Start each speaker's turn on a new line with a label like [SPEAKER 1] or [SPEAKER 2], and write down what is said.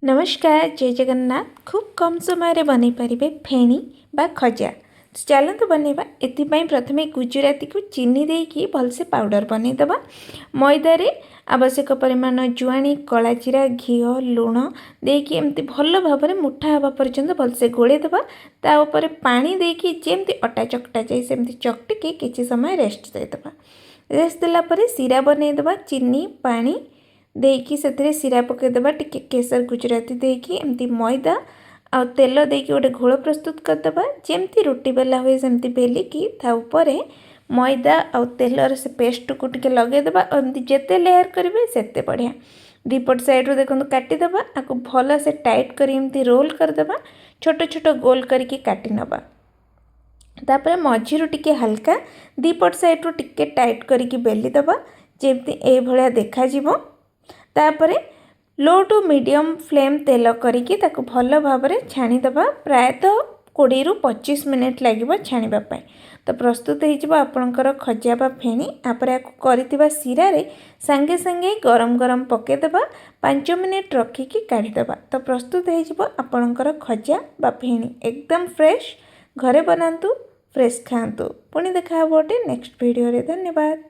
[SPEAKER 1] नमस्कार जय जगन्नाथ। खूब कम समय बन पारे फेणी बा खजा। चलते बनवा एपाई प्रथम गुजराती को चीनी देकी भलसे पाउडर बनईदबा। मैदारे आवश्यक परिमाण जुआणी कला जीरा घी लुण देकी एमती भल भाव में मुठा हवा पर्यंत भलसे गोलेदबा। तापर पानी देकी जेमती अटा चकटा जाए सेमती चकटिकी किछि समय रेस्ट देदबा। रेस्ट देलापर सीरा बनईदबा। चीनी पानी देकी से सीरा पकईदबा। टिके केसर गुजराती देकी एमती मैदा आ तेल देकी गोटे घोल प्रस्तुत करदबा। जेमती रुटी बेला हुए सेमती बेलिकी ता उपरे मैदा आ तेलर से पेस्ट को टिके लगेदबा। एमती जेते लेयर करेंगे सेते बढ़िया। दीपट साइड्रु देखो काटिदबा। आपको भल से टाइट कर एमती रोल करदबा। छोट छोट गोल करके काटी नबा। तापर मझीरु टिके हल्का दीपट साइड्रु टिके टाइट करके बेली दबा जेमती ए भलिया देखा जिवो। तापर लो टू मीडियम फ्लेम तेल करिकी ताकू भल भाव में छाणीदबा। प्रायतः 20 रु 25 मिनिट लगे छाणीबा। तो प्रस्तुत हो आपणकर खजा बा फेणी। आपरे आपको करिथिबा सीरा रे संगे संगे गरम गरम पकेदबा। 5 मिनिट रखिकी काढ़ीदबा। तो प्रस्तुत हो आपणकर खजा बा फेणी। एकदम फ्रेश घरे बनातु, फ्रेश खातु। पुणी देखा गोटे नेक्स्ट वीडियो रे। धन्यवाद।